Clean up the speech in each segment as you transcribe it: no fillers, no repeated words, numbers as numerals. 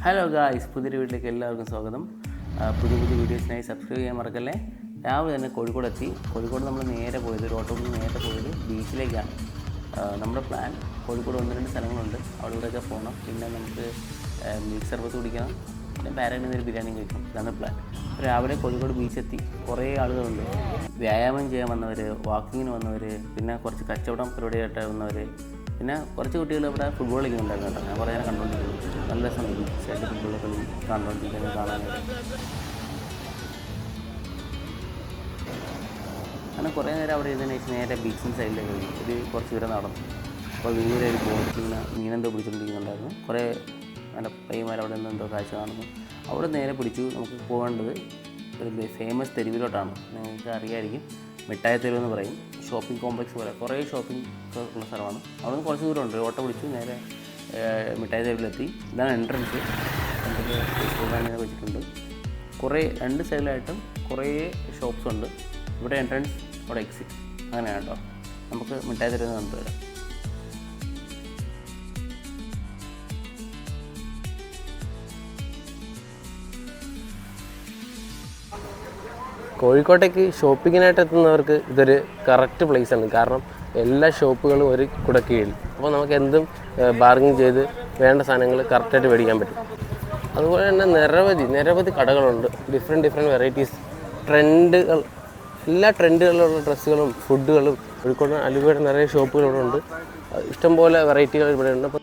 Hello guys, പുതിയൊരു വീട്ടിലേക്ക് എല്ലാവർക്കും സ്വാഗതം. പുതിയ വീഡിയോസിനായി സബ്സ്ക്രൈബ് ചെയ്യാൻ മറക്കല്ലേ. രാവിലെ തന്നെ കോഴിക്കോട് എത്തി. കോഴിക്കോട് നമ്മൾ നേരെ പോയത്, ഒരു ഓട്ടോയിൽ നേരെ പോയത് ബീച്ചിലേക്കാണ്. നമ്മുടെ പ്ലാൻ കോഴിക്കോട് 1-2 സ്ഥലങ്ങളുണ്ട്, അവിടെ ഇവിടെയൊക്കെ പോകണം. പിന്നെ നമുക്ക് മിൽക്ക് സർബത്ത് കുടിക്കണം, പിന്നെ പാരഗണിൽ ഒരു ബിരിയാണി കഴിക്കണം. ഇതാണ് പ്ലാൻ. രാവിലെ കോഴിക്കോട് ബീച്ചെത്തി. കുറേ ആളുകളുണ്ട്, വ്യായാമം ചെയ്യാൻ വന്നവർ, വാക്കിങ്ങിന് വന്നവർ, പിന്നെ കുറച്ച് കച്ചവടം പരിപാടിയായിട്ട് വന്നവർ, പിന്നെ കുറച്ച് കുട്ടികൾ ഇവിടെ ഫുട്ബോൾ കളിക്കുന്നുണ്ടായിരുന്നു കേട്ടോ. ഞാൻ കുറേ നേരം കണ്ടുകൊണ്ടിരിക്കുന്നു. നല്ല രസമുണ്ട് ബീച്ചായിട്ട് ഫുട്ബോൾ കളി കണ്ടുകൊണ്ടിരിക്കുന്നത് കാണാനായിട്ട്. അങ്ങനെ കുറേ നേരം അവിടെ ഇരുന്നതിന് ശേഷം നേരെ ബീച്ചിൻ്റെ സൈഡിലേക്ക് പോയി ഒരു കുറച്ച് ദൂരം നടന്നു. അപ്പോൾ ദൂരെ ഒരു ബോട്ടിൽ ഇങ്ങനെ മീനെന്തോ പിടിച്ചുകൊണ്ടിരിക്കുന്നുണ്ടായിരുന്നു. കുറേ നല്ല പയ്യന്മാർ അവിടെ നിന്ന് എന്തോ കാഴ്ച കാണുന്നു. അവിടെ നേരെ പിടിച്ചു. നമുക്ക് പോകേണ്ടത് ഒരു ഫേമസ് തെരുവിലോട്ടാണ്. നിങ്ങൾക്ക് അറിയാമായിരിക്കും, മിഠായി തെരുവ് എന്ന് പറയും. ഷോപ്പിംഗ് കോംപ്ലക്സ് പോലെ കുറേ ഷോപ്പിംഗ് ഉള്ള സ്ഥലമാണ്. അവിടെ നിന്ന് കുറച്ച് ദൂരമുണ്ട്. ഓട്ടോ പിടിച്ചു നേരെ മിഠായി തെരുവിലെത്തി. ഇതാണ് എൻട്രൻസ്. എൻട്രൻസ് വെച്ചിട്ടുണ്ട്. കുറേ 2 സൈഡിലായിട്ടും കുറേ ഷോപ്സ് ഉണ്ട്. ഇവിടെ എൻട്രൻസ്, അവിടെ എക്സിറ്റ്, അങ്ങനെയാണ് കേട്ടോ. നമുക്ക് മിഠായി തെരുവ് കണ്ടു വരാം. കോഴിക്കോട്ടേക്ക് ഷോപ്പിങ്ങിനായിട്ട് എത്തുന്നവർക്ക് ഇതൊരു കറക്റ്റ് പ്ലേസാണ്. കാരണം എല്ലാ ഷോപ്പുകളും ഒരു കുടക്കീഴിൽ. അപ്പോൾ നമുക്ക് എന്തും ബാർഗിൻ ചെയ്ത് വേണ്ട സാധനങ്ങൾ കറക്റ്റായിട്ട് മേടിക്കാൻ പറ്റും. അതുപോലെ തന്നെ നിരവധി കടകളുണ്ട്. ഡിഫറെൻറ്റ് വെറൈറ്റീസ്, ട്രെൻഡുകൾ, എല്ലാ ട്രെൻഡുകളിലുള്ള ഡ്രസ്സുകളും ഫുഡുകളും. കോഴിക്കോട് അലുവയുടെ നിറയെ ഷോപ്പുകളിവിടെ ഉണ്ട്. ഇഷ്ടംപോലെ വെറൈറ്റികൾ ഇവിടെ ഉണ്ട്. അപ്പോൾ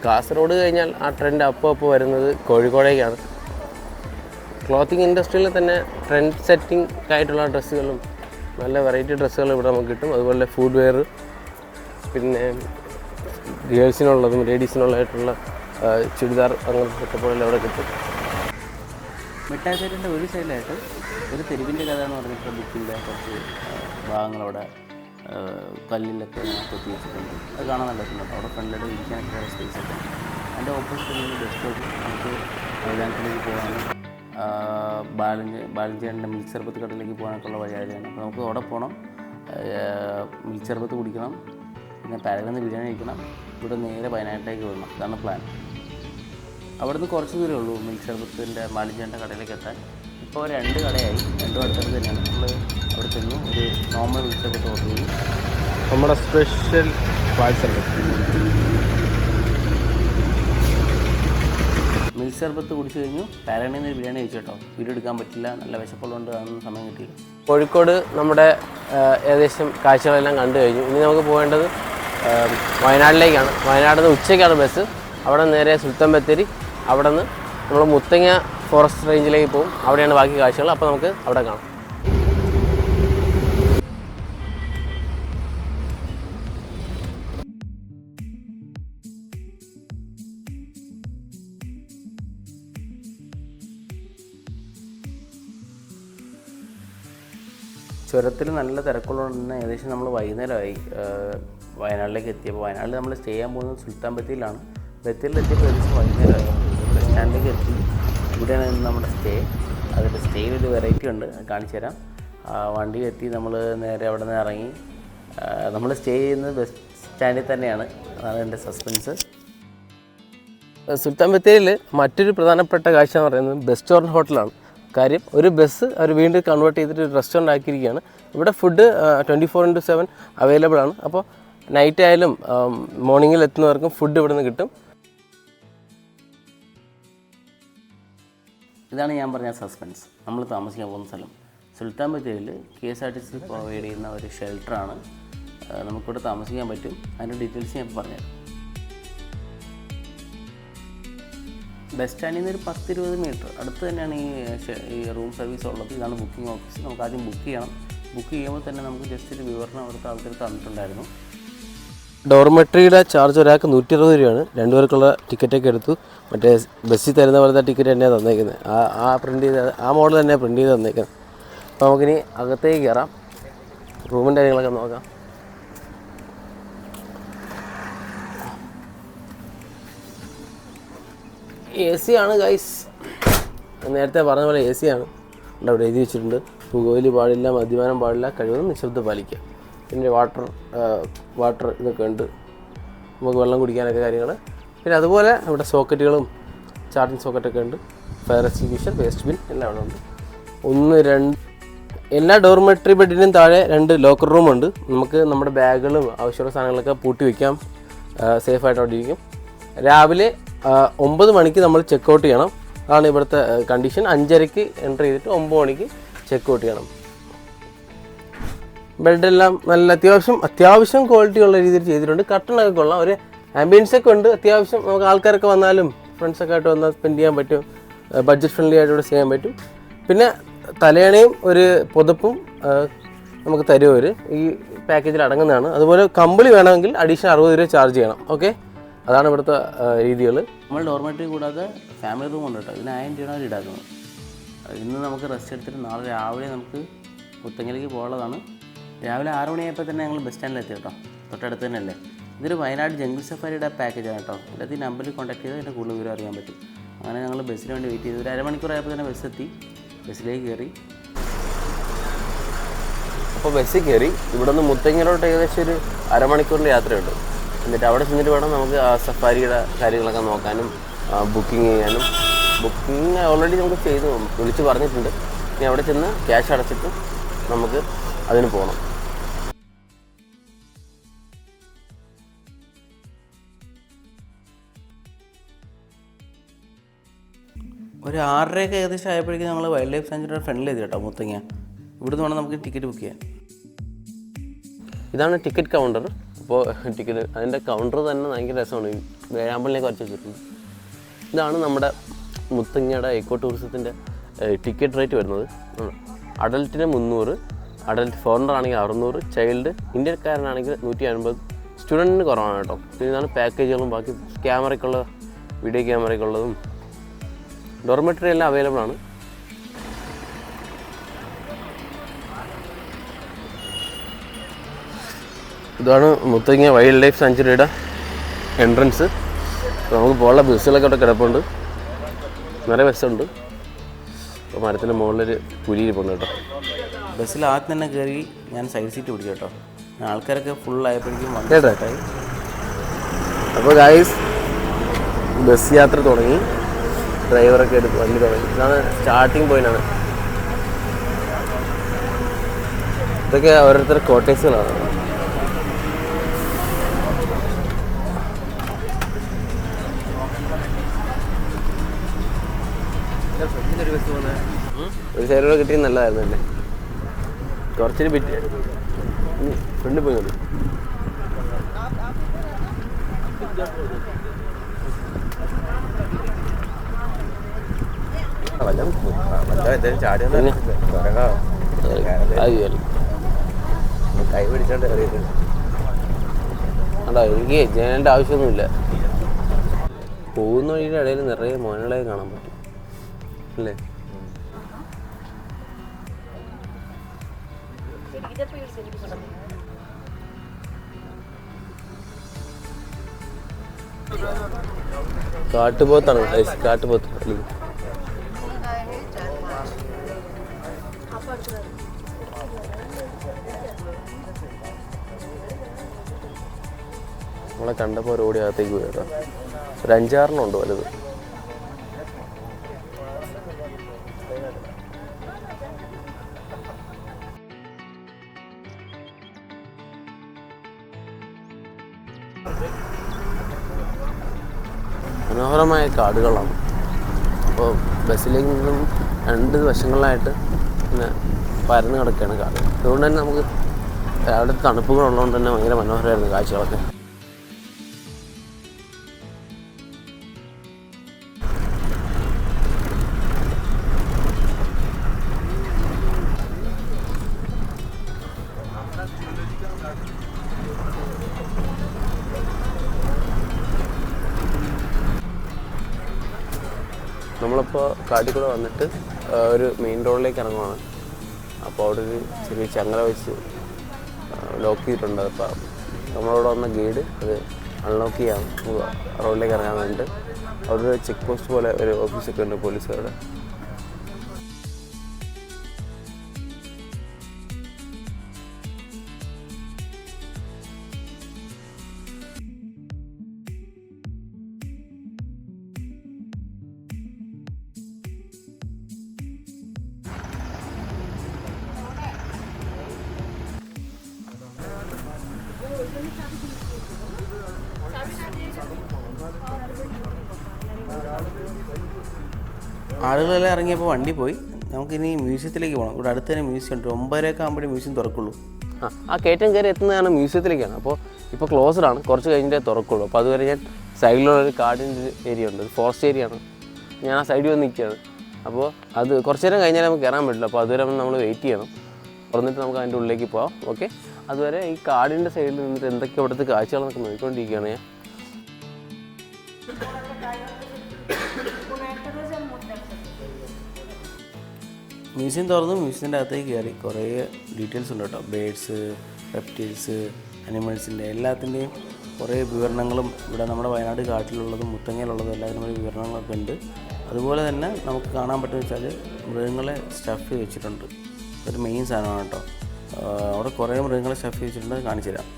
കാസർഗോഡ് കഴിഞ്ഞാൽ ആ ട്രെൻഡ് അപ്പോൾ വരുന്നത് കോഴിക്കോടേക്കാണ്. ക്ലോത്തിങ് ഇൻഡസ്ട്രിയിൽ തന്നെ ട്രെൻഡ് സെറ്റിംഗ് ആയിട്ടുള്ള ഡ്രസ്സുകളും നല്ല വെറൈറ്റി ഡ്രസ്സുകളും ഇവിടെ നമുക്ക് കിട്ടും. അതുപോലെ ഫുഡ് വെയർ, പിന്നെ ഗേൾസിനുള്ളതും ലേഡീസിനുള്ളതായിട്ടുള്ള ചുരിദാർ, അങ്ങനത്തെ സെറ്റപ്പുകളെല്ലാം ഇവിടെ കിട്ടും. മിഠായി തെരുവിൻ്റെ ഒരു സൈഡിലായിട്ട് ഒരു തെരുവിൻ്റെ കഥ എന്ന് പറഞ്ഞിട്ട് ബുക്കിൻ്റെ കുറച്ച് ഭാഗങ്ങളവിടെ കല്ലിലൊക്കെ കൊത്തി വെച്ചിട്ടുണ്ട്. അത് കാണാൻ നല്ല രസമുണ്ട്. അവിടെ ഫ്രണ്ടിലോട്ട് ഇരിക്കാനൊക്കെ കുറേ സ്പേസ് ഒക്കെ. അതിൻ്റെ ഓപ്പോസിറ്റ് ബസ് സ്റ്റോപ്പ്, നമുക്ക് മൈതാനത്തിലേക്ക് പോകാനും ബാലഞ്ചേട്ടൻ്റെ മിൽക്ക് സർബത്ത് കടയിലേക്ക് പോകാനൊക്കെയുള്ള വഴിയാണ്. അപ്പോൾ നമുക്ക് അവിടെ പോകണം, മിൽക്ക് സർബത്ത് കുടിക്കണം, പിന്നെ പാരഗണിൽ ബിരിയാണി കഴിക്കണം. ഇവിടെ നേരെ വയനാട്ടിലേക്ക് പോകണം. ഇതാണ് പ്ലാൻ. അവിടെ നിന്ന് കുറച്ച് ദൂരമേ ഉള്ളൂ മിൽക്ക് സർബത്തിൻ്റെ ബാലഞ്ചേട്ടൻ്റെ കടയിലേക്ക് എത്താൻ. ഇപ്പോൾ 2 കടയായി, 2 അടുത്തടുത്ത് തന്നെയാണ്. നമ്മൾ അവിടെ ചെന്നു ഒരു നോർമൽ മിൽക്ക് സർബത്ത് ഓർഡർ ചെയ്തു. നമ്മുടെ സ്പെഷ്യൽ പാഴ്സൽ മിൽക്ക് സർബത്ത് കുടിച്ചു കഴിഞ്ഞു. പാരഗണിൽ നിന്ന് ബിരിയാണി കഴിച്ചു കേട്ടോ. വീഡിയോ എടുക്കാൻ പറ്റില്ല, നല്ല വിശപ്പുള്ളതുകൊണ്ട് അതൊന്നും സമയം കിട്ടിയില്ല. കോഴിക്കോട് നമ്മുടെ ഏകദേശം കാഴ്ചകളെല്ലാം കണ്ടു കഴിഞ്ഞു. ഇനി നമുക്ക് പോകേണ്ടത് വയനാട്ടിലേക്കാണ്. വയനാട്ടിൽ നിന്ന് ഉച്ചയ്ക്കാണ് ബസ്. അവിടെ നേരെ സുൽത്താൻ ബത്തേരി, അവിടെ നിന്ന് നമ്മൾ മുത്തങ്ങ ഫോറസ്റ്റ് റേഞ്ചിലേക്ക് പോകും. അവിടെയാണ് ബാക്കി കാഴ്ചകൾ. അപ്പോൾ നമുക്ക് അവിടെ കാണാം. ചുരത്തിൽ നല്ല തിരക്കുള്ളതുകൊണ്ട് തന്നെ ഏകദേശം നമ്മൾ വൈകുന്നേരമായി വയനാട്ടിലേക്ക് എത്തിയപ്പോൾ. വയനാട്ടിൽ നമ്മൾ സ്റ്റേ ചെയ്യാൻ പോകുന്നത് സുൽത്താൻ ബത്തേരിയിലാണ്. ബത്തേരിയിലെത്തിയപ്പോൾ ഏകദേശം വൈകുന്നേരമായി. ബസ് സ്റ്റാൻഡിലേക്ക് എത്തി. ഇവിടെയാണ് നമ്മുടെ സ്റ്റേ. അതിൻ്റെ സ്റ്റേയിൽ ഒരു വെറൈറ്റി ഉണ്ട്, കാണിച്ചു തരാം. വണ്ടി എത്തി നമ്മൾ നേരെ അവിടെ നിന്ന് ഇറങ്ങി. നമ്മൾ സ്റ്റേ ചെയ്യുന്നത് ബസ് സ്റ്റാൻഡിൽ തന്നെയാണ്. അതാണ് എൻ്റെ സസ്പെൻസ്. സുൽത്താൻ ബത്തേരിയിൽ മറ്റൊരു പ്രധാനപ്പെട്ട കാഴ്ച എന്ന് പറയുന്നത് ബെസ്റ്റോറൻറ്റ് ഹോട്ടലാണ്. കാര്യം ഒരു ബസ് അവർ വീണ്ടും കൺവേർട്ട് ചെയ്തിട്ട് ഒരു റെസ്റ്റോറൻറ്റ് ആക്കിയിരിക്കുകയാണ്. ഇവിടെ ഫുഡ് 24/7 അവൈലബിൾ ആണ്. അപ്പോൾ നൈറ്റ് ആയാലും മോർണിംഗിൽ എത്തുന്നവർക്കും ഫുഡ് ഇവിടെ നിന്ന് കിട്ടും. ഇതാണ് ഞാൻ പറഞ്ഞ സസ്പെൻസ്. നമ്മൾ താമസിക്കാൻ പോകുന്ന സ്ഥലം സുൽത്താൻ ബത്തേരിയിൽ KSRTC പ്രൊവൈഡ് ചെയ്യുന്ന ഒരു ഷെൽട്ടറാണ്. നമുക്കിവിടെ താമസിക്കാൻ പറ്റും. അതിൻ്റെ ഡീറ്റെയിൽസ് ഞാൻ പറഞ്ഞുതരാം. ബസ് സ്റ്റാൻഡിൽ നിന്ന് ഒരു 10-20 മീറ്റർ അടുത്ത് തന്നെയാണ് ഈ റൂം സർവീസ് ഉള്ളത്. ഇതാണ് ബുക്കിംഗ് ഓഫീസ്. നമുക്ക് ആദ്യം ബുക്ക് ചെയ്യണം. ബുക്ക് ചെയ്യുമ്പോൾ തന്നെ നമുക്ക് ജസ്റ്റ് ഒരു വിവരണം അവിടുത്തെ ആൾക്കാർ തന്നിട്ടുണ്ടായിരുന്നു. ഡോർമെട്രിയുടെ ചാർജ് ഒരാൾക്ക് 120 രൂപയാണ്. 2 പേർക്കുള്ള ടിക്കറ്റൊക്കെ എടുത്തു. മറ്റേ ബസ്സിൽ തരുന്ന പോലത്തെ ടിക്കറ്റ് തന്നെയാണ് തന്നേക്കുന്നത്. ആ പ്രിൻ്റ് ചെയ്ത് ആ മോഡൽ തന്നെയാണ് പ്രിൻ്റ് ചെയ്ത് തന്നേക്കുന്നത്. അപ്പോൾ നമുക്കിനി അകത്തേക്ക് കയറാം, റൂമിൻ്റെ കാര്യങ്ങളൊക്കെ നോക്കാം. AC ആണ് ഗൈസ്, നേരത്തെ പറഞ്ഞ പോലെ AC ആണ്. അവിടെ എഴുതി വെച്ചിട്ടുണ്ട്. പുകവലി പാടില്ല, മദ്യപാനം പാടില്ല, കഴിവതും നിശബ്ദത പാലിക്കുക. പിന്നെ വാട്ടർ ഇതൊക്കെ ഉണ്ട്, നമുക്ക് വെള്ളം കുടിക്കാനൊക്കെ കാര്യങ്ങൾ. പിന്നെ അതുപോലെ ഇവിടെ സോക്കറ്റുകളും ചാർജിങ് സോക്കറ്റൊക്കെ ഉണ്ട്. ഫയർ എക്സ്റ്റിങ്ക്വിഷർ, വേസ്റ്റ് ബിൻ എല്ലാം അവിടെ ഉണ്ട്. 1, 2 എല്ലാ ഡോർമെട്രി ബെഡിനും താഴെ 2 ലോക്കർ റൂമുണ്ട്. നമുക്ക് നമ്മുടെ ബാഗുകളും ആവശ്യമുള്ള സാധനങ്ങളൊക്കെ പൂട്ടി വയ്ക്കാം, സേഫായിട്ട് അവിടെ ഇരിക്കും. രാവിലെ 9 മണിക്ക് നമ്മൾ ചെക്കൗട്ട് ചെയ്യണം, അതാണ് ഇവിടുത്തെ കണ്ടീഷൻ. 5:30 എൻ്റർ ചെയ്തിട്ട് 9 മണിക്ക് ചെക്കൗട്ട് ചെയ്യണം. ബെഡെല്ലാം നല്ല അത്യാവശ്യം ക്വാളിറ്റി ഉള്ള രീതിയിൽ ചെയ്തിട്ടുണ്ട്. കർട്ടനൊക്കെ കൊള്ളാം, ഒരു ആംബിയൻസൊക്കെ ഉണ്ട്. അത്യാവശ്യം നമുക്ക് ആൾക്കാരൊക്കെ വന്നാലും ഫ്രണ്ട്സൊക്കെ ആയിട്ട് വന്നാൽ സ്പെൻഡ് ചെയ്യാൻ പറ്റും, ബഡ്ജറ്റ് ഫ്രണ്ട്ലി ആയിട്ട് ഇവിടെ ചെയ്യാൻ പറ്റും. പിന്നെ തലയണയും ഒരു പുതപ്പും നമുക്ക് തരുമവർ, ഈ പാക്കേജിൽ അടങ്ങുന്നതാണ്. അതുപോലെ കമ്പിളി വേണമെങ്കിൽ അഡീഷണൽ 60 രൂപ ചാർജ് ചെയ്യണം. ഓക്കെ, അതാണ് ഇവിടുത്തെ രീതികൾ. നമ്മൾ ഡോർമെറ്ററി കൂടാതെ ഫാമിലി റൂം ഉണ്ട് കേട്ടോ. ഇതിന് 1000 രൂപയാണ് അവർ ഈടാക്കുന്നത്. ഇന്ന് നമുക്ക് റെസ്റ്റ് എടുത്തിട്ട് നാളെ രാവിലെ നമുക്ക് മുത്തങ്ങലേക്ക് പോകാനുള്ളതാണ്. രാവിലെ 6 മണിയായപ്പോൾ തന്നെ ഞങ്ങൾ ബസ് സ്റ്റാൻഡിലെത്തി കേട്ടോ, തൊട്ടടുത്ത് തന്നെയല്ലേ. ഇതൊരു വയനാട് ജംഗിൾ സഫാരിയുടെ പാക്കേജാണ് കേട്ടോ. ഇതിനകത്ത് ഈ നമ്പറിൽ കോൺടാക്ട് ചെയ്താൽ അതിൻ്റെ കൂടുതൽ വിവരം അറിയാൻ പറ്റും. അങ്ങനെ ഞങ്ങൾ ബസ്സിന് വേണ്ടി വെയിറ്റ് ചെയ്തു. ഒരു അരമണിക്കൂറായപ്പോൾ തന്നെ ബസ്സെത്തി, ബസ്സിലേക്ക് കയറി. അപ്പോൾ ബസ്സിൽ കയറി ഇവിടെ നിന്ന് മുത്തങ്ങയിലോട്ട് ഏകദേശം ഒരു അരമണിക്കൂറിൻ്റെ യാത്രയുണ്ട്. എന്നിട്ട് അവിടെ ചെന്നിട്ട് വേണം നമുക്ക് ആ സഫാരിയുടെ കാര്യങ്ങളൊക്കെ നോക്കാനും ബുക്കിംഗ് ചെയ്യാനും. ബുക്കിംഗ് ഓൾറെഡി നമുക്ക് ചെയ്തു, വിളിച്ച് പറഞ്ഞിട്ടുണ്ട്. ഇനി അവിടെ ചെന്ന് ക്യാഷ് അടച്ചിട്ട് നമുക്ക് അതിന് പോകണം. ഒരു 6:30 ഏകദേശം ആയപ്പോഴേക്കും നമ്മൾ വൈൽഡ് ലൈഫ് സാങ്ച്വറിയുടെ ഫ്രണ്ടിലെത്തി കേട്ടോ, മുത്തങ്ങ. ഇവിടുന്ന് വേണം നമുക്ക് ടിക്കറ്റ് ബുക്ക് ചെയ്യാൻ. ഇതാണ് ടിക്കറ്റ് കൗണ്ടർ. അപ്പോൾ ടിക്കറ്റ് അതിൻ്റെ കൗണ്ടർ തന്നെ ഭയങ്കര രസമാണ്, വേഴാമ്പലിലേക്ക് വരച്ച് വെച്ചിട്ടുണ്ട്. ഇതാണ് നമ്മുടെ മുത്തങ്ങയുടെ എക്കോ ടൂറിസത്തിൻ്റെ ടിക്കറ്റ് റേറ്റ് വരുന്നത്. അഡൽറ്റിന് 300, അഡൽറ്റ് ഫോറിനർ ആണെങ്കിൽ 600, ചൈൽഡ് ഇന്ത്യക്കാരനാണെങ്കിൽ 150, സ്റ്റുഡൻറ്റിന് കുറവാണ് കേട്ടോ. പിന്നെ ഇതാണ് പാക്കേജുകളും ബാക്കി ക്യാമറയ്ക്കുള്ള വീഡിയോ ക്യാമറയ്ക്കുള്ളതും ഡോർമെറ്ററി എല്ലാം അവൈലബിൾ ആണ്. ഇതാണ് മുത്തങ്ങ വൈൽഡ് ലൈഫ് സാങ്ച്വറിയുടെ എൻട്രൻസ്. അപ്പോൾ നമുക്ക് പോകാനുള്ള ബസ്സുകളൊക്കെ അവിടെ കിടപ്പുണ്ട്, നിറയെ ബസ്സുണ്ട്. അപ്പോൾ മരത്തിൻ്റെ മുകളിലൊരു പുലി ഇരിപ്പുണ്ട് കേട്ടോ. ബസ്സിൽ ആദ്യം തന്നെ കയറി ഞാൻ സൈഡ് സീറ്റ് പിടിക്കും കേട്ടോ. ആൾക്കാരൊക്കെ ഫുള്ളായപ്പോഴേക്കും കേട്ടായി. അപ്പോൾ ഗായ്സ് ബസ് യാത്ര തുടങ്ങി, ഡ്രൈവറൊക്കെ എടുത്ത് വണ്ടി തുടങ്ങി. ഇതാണ് സ്റ്റാർട്ടിങ് പോയിൻ്റാണ്. ഇതൊക്കെ ഓരോരുത്തരുടെ കോട്ടേഴ്സുകളാണ്. ഒരു സൈഡിലൂടെ കിട്ടിയ നല്ലതായിരുന്നു അല്ലേ, കുറച്ചൊരു ബിറ്റ് ഫ്രണ്ട് പോയി മതി. കൈ പിടിച്ചോണ്ട് കയറിയിട്ടുണ്ട്. അതാ എനിക്ക് ജനലിൻ്റെ ആവശ്യമൊന്നുമില്ല. പോകുന്ന വഴിയുടെ ഇടയിൽ നിറയെ മോനുകളെ കാണാൻ പറ്റും അല്ലേ. കാട്ടുപോത്താണ്, കാട്ടുപോത്ത്. നമ്മളെ കണ്ടപ്പോൾ ഒരു ഓടി അകത്തേക്ക് പോയി കേട്ടോ. ഒരു 5-6 ഉണ്ട് വലുത്. മനോഹരമായ കാടുകളാണ്. അപ്പോൾ ബസ്സിലേക്ക് നിന്നും 2 വശങ്ങളിലായിട്ട് പിന്നെ പരന്ന് കിടക്കുകയാണ് കാട്. അതുകൊണ്ട് തന്നെ നമുക്ക് അവിടെ തണുപ്പുകളുള്ളതുകൊണ്ട് തന്നെ ഭയങ്കര മനോഹരമായിരുന്നു കാഴ്ചകളൊക്കെ. നമ്മളിപ്പോൾ കാട്ടിൽ കൂടെ വന്നിട്ട് ഒരു മെയിൻ റോഡിലേക്ക് ഇറങ്ങുവാണ്. അപ്പോൾ അവിടെ ഒരു ചെറിയ ചങ്ങല വെച്ച് ലോക്ക് ചെയ്തിട്ടുണ്ട്. അപ്പോൾ നമ്മളവിടെ വന്ന ഗൈഡ് അത് അൺലോക്ക് ചെയ്യാം റോഡിലേക്ക് ഇറങ്ങാൻ വേണ്ടിയിട്ട്. അവിടെ ഒരു ചെക്ക് പോസ്റ്റ് പോലെ ഒരു ഓഫീസൊക്കെ ഉണ്ട് പോലീസുകാരുടെ. ആളുകളെല്ലാം ഇറങ്ങിയപ്പോൾ വണ്ടി പോയി. നമുക്കിനി മ്യൂസിയത്തിലേക്ക് പോകണം. ഇവിടെ അടുത്ത് തന്നെ മ്യൂസിയം ഉണ്ട്. 9:30 ആകുമ്പോഴേ മ്യൂസിയം തുറക്കുള്ളൂ. ആ കയറ്റം കയറി എത്തുന്നതാണ് മ്യൂസിയത്തിലേക്കാണ്. അപ്പോൾ ഇപ്പോൾ ക്ലോസ്ഡ് ആണ്, കുറച്ച് കഴിഞ്ഞിട്ടേ തുറക്കുള്ളൂ. അപ്പോൾ അതുവരെ ഞാൻ സൈഡിലുള്ളൊരു കാടിൻ്റെ ഏരിയ ഉണ്ട്, ഒരു ഫോറസ്റ്റ് ഏരിയ ആണ്. ഞാൻ ആ സൈഡിൽ വന്ന് നിൽക്കുകയാണ്. അപ്പോൾ അത് കുറച്ച് നേരം കഴിഞ്ഞാൽ നമുക്ക് കയറാൻ പറ്റില്ല. അപ്പോൾ അതുവരെ നമ്മൾ വെയിറ്റ് ചെയ്യണം. തുറന്നിട്ട് നമുക്ക് അതിൻ്റെ ഉള്ളിലേക്ക് പോകാം. ഓക്കെ, അതുവരെ ഈ കാടിൻ്റെ സൈഡിൽ നിന്നിട്ട് എന്തൊക്കെ ഇവിടുത്തെ കാഴ്ചകളെന്നൊക്കെ നോക്കിക്കൊണ്ടിരിക്കുകയാണ് ഞാൻ. മ്യൂസിയം തുറന്നു. മ്യൂസിയത്തിൻ്റെ അകത്തേക്ക് കയറി. കുറേ ഡീറ്റെയിൽസ് ഉണ്ട് കേട്ടോ. ബേഡ്സ്, റെപ്റ്റൈൽസ്, അനിമൽസിൻ്റെ എല്ലാത്തിൻ്റെയും കുറേ വിവരണങ്ങളും ഇവിടെ നമ്മുടെ വയനാട് കാട്ടിലുള്ളതും മുത്തങ്ങയിലുള്ളതും എല്ലാത്തിനും ഒരു വിവരണങ്ങളൊക്കെ ഉണ്ട്. അതുപോലെ തന്നെ നമുക്ക് കാണാൻ പറ്റുമെന്ന് വെച്ചാൽ മൃഗങ്ങളെ സ്റ്റഫ് ചെയ്ത് വെച്ചിട്ടുണ്ട്. ഒരു മെയിൻ സാധനമാണ് കേട്ടോ. അവിടെ കുറേ മൃഗങ്ങളെ സ്റ്റഫ് ചെയ്ത് വെച്ചിട്ടുണ്ട്. കാണിച്ചു തരാം.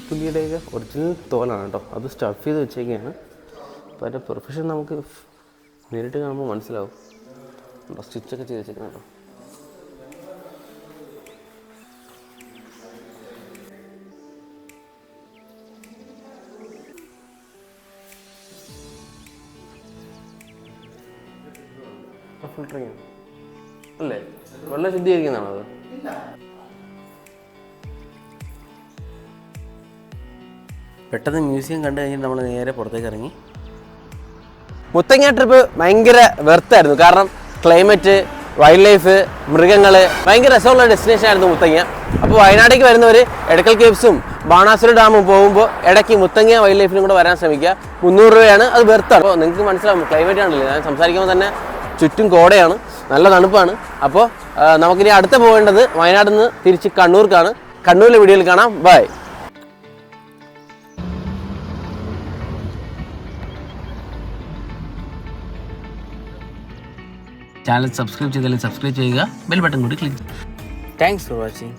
പുലിയുടെയൊക്കെ ഒറിജിനൽ തോലാണ് കേട്ടോ, അത് സ്റ്റഫ് ചെയ്ത് വെച്ചേക്കാണ്. അപ്പോൾ അതിൻ്റെ പ്രൊഫഷൻ നമുക്ക് നേരിട്ട് കാണുമ്പോൾ മനസ്സിലാവും. സ്റ്റിച്ചൊക്കെ ചെയ്ത് വെച്ചേക്കണം കേട്ടോ. ഫിൽറ്ററിങ് അല്ലേ, വെള്ളം ശുദ്ധീകരിക്കുന്നതാണോ അത്? പെട്ടെന്ന് മ്യൂസിയം കണ്ടു കഴിഞ്ഞിട്ട് നമ്മൾ നേരെ പുറത്തേക്ക് ഇറങ്ങി. മുത്തങ്ങ ട്രിപ്പ് ഭയങ്കര വെർത്തായിരുന്നു. കാരണം ക്ലൈമറ്റ്, വൈൽഡ് ലൈഫ്, മൃഗങ്ങൾ, ഭയങ്കര രസമുള്ള ഡെസ്റ്റിനേഷൻ ആയിരുന്നു മുത്തങ്ങ. അപ്പോൾ വയനാട്ടിലേക്ക് വരുന്നവർ എടക്കൽ കേവ്സും ബാണാസുര ഡാമും പോകുമ്പോൾ ഇടയ്ക്ക് മുത്തങ്ങ വൈൽഡ് ലൈഫിനും കൂടെ വരാൻ ശ്രമിക്കുക. 300 രൂപയാണ്, അത് വെർത്താണ്. അപ്പോൾ നിങ്ങൾക്ക് മനസ്സിലാവും, ക്ലൈമറ്റ് ആണല്ലോ. ഞാൻ സംസാരിക്കുമ്പോൾ തന്നെ ചുറ്റും കോടയാണ്, നല്ല തണുപ്പാണ്. അപ്പോൾ നമുക്കിനി അടുത്ത പോകേണ്ടത് വയനാട്ടിൽ നിന്ന് തിരിച്ച് കണ്ണൂർക്കാണ്. കണ്ണൂരിലെ വീഡിയോയിൽ കാണാം. ബൈ. ചാനൽ സബ്സ്ക്രൈബ് ചെയ്താലും സബ്സ്ക്രൈബ് ചെയ്യുക, ബെൽ ബട്ടൺ കൂടി ക്ലിക്ക്. Thanks for watching.